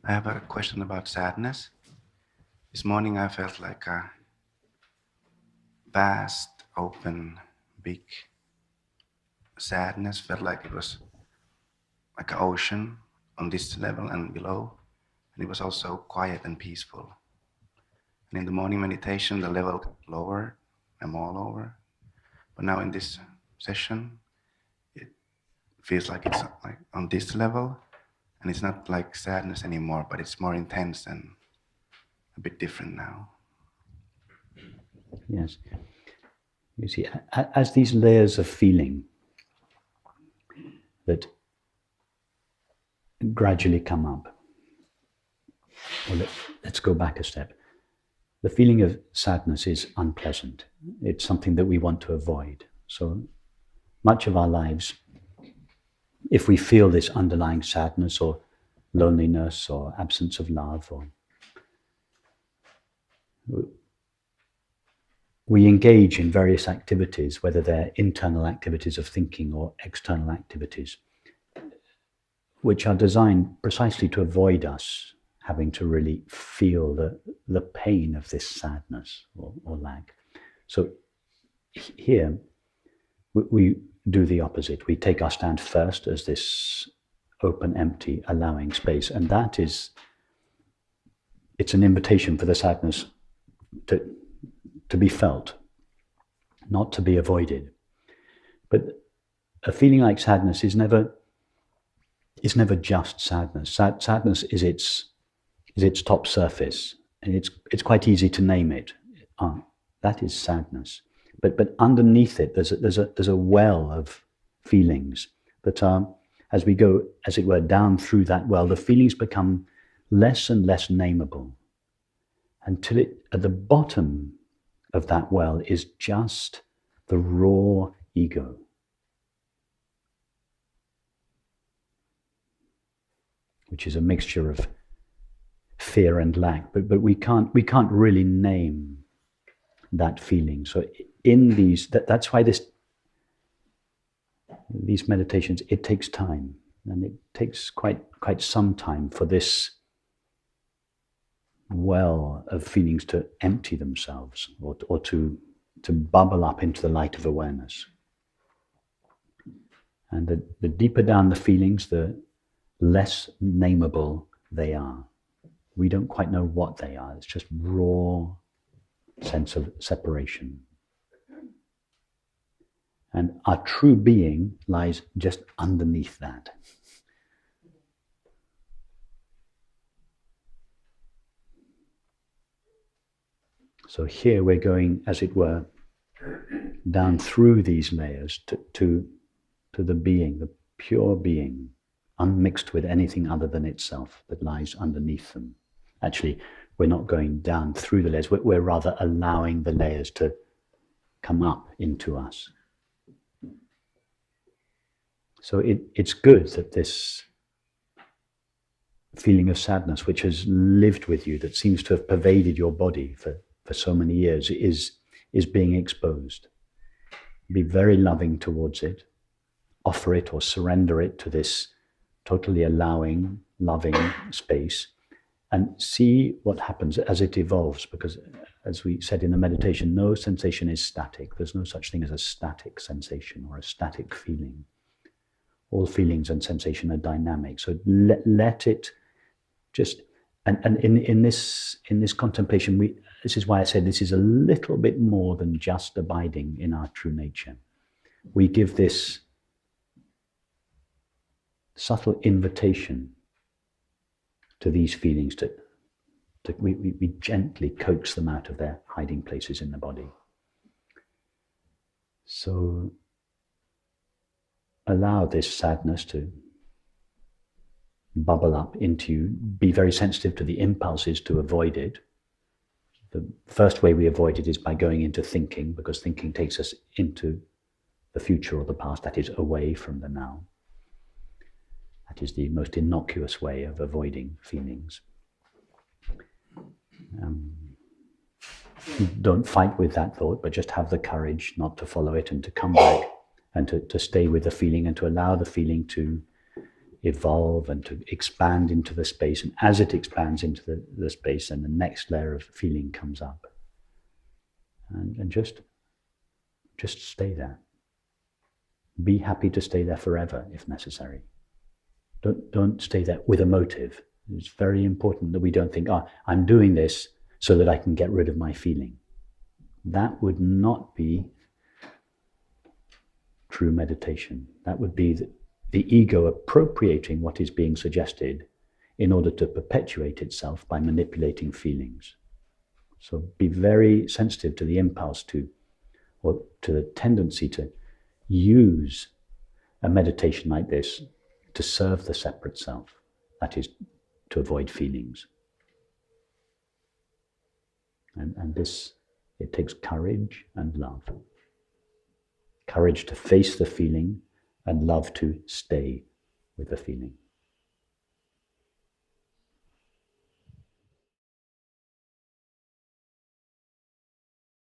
I have a question about sadness. This morning I felt like a vast, open, big sadness. Felt like it was like an ocean on this level and below. And it was also quiet and peaceful. And in the morning meditation, the level got lower and more lower. But now in this session, it feels like it's like on this level, and it's not like sadness anymore, but it's more intense and a bit different now. Yes. You see, as these layers of feeling that gradually come up, well, let's go back a step. The feeling of sadness is unpleasant. It's something that we want to avoid. So much of our lives, if we feel this underlying sadness or loneliness or absence of love, or we engage in various activities, whether they're internal activities of thinking or external activities, which are designed precisely to avoid us having to really feel the pain of this sadness or lack. So here, we do the opposite. We take our stand first as this open, empty, allowing space. And that is, it's an invitation for the sadness to be felt, not to be avoided. But a feeling like sadness is never just sadness. Sadness is its top surface, and it's quite easy to name it. That is sadness. But underneath it, there's a well of feelings that are, as we go, as it were, down through that well, the feelings become less and less nameable, until at the bottom of that well is just the raw ego. Which is a mixture of fear and lack, but we can't really name that feeling. So in these, that's why these meditations, it takes time, and it takes quite some time for this well of feelings to empty themselves, or to bubble up into the light of awareness. And the deeper down the feelings, the less nameable they are. We don't quite know what they are. It's just raw sense of separation. And our true being lies just underneath that. So here we're going, as it were, down through these layers to the being, the pure being, unmixed with anything other than itself, that lies underneath them. Actually, we're not going down through the layers, we're rather allowing the layers to come up into us. So it's good that this feeling of sadness, which has lived with you, that seems to have pervaded your body for so many years, is being exposed. Be very loving towards it. Offer it or surrender it to this totally allowing, loving space, and see what happens as it evolves. Because, as we said in the meditation, no sensation is static. There's no such thing as a static sensation or a static feeling. All feelings and sensation are dynamic. So let it just, and in this contemplation, this is why I said this is a little bit more than just abiding in our true nature. We give this subtle invitation to these feelings we gently coax them out of their hiding places in the body. So allow this sadness to bubble up into you. Be very sensitive to the impulses to avoid it. The first way we avoid it is by going into thinking, because thinking takes us into the future or the past, that is away from the now. That is the most innocuous way of avoiding feelings. Don't fight with that thought, but just have the courage not to follow it and to come back and to stay with the feeling and to allow the feeling to evolve and to expand into the space. And as it expands into the space, then the next layer of feeling comes up. And just stay there. Be happy to stay there forever if necessary. Don't stay there with a motive. It's very important that we don't think, I'm doing this so that I can get rid of my feeling. That would not be true meditation. That would be the ego appropriating what is being suggested in order to perpetuate itself by manipulating feelings. So be very sensitive to the impulse or to the tendency to use a meditation like this to serve the separate self. That is, to avoid feelings. And this, it takes courage and love. Courage to face the feeling and love to stay with the feeling.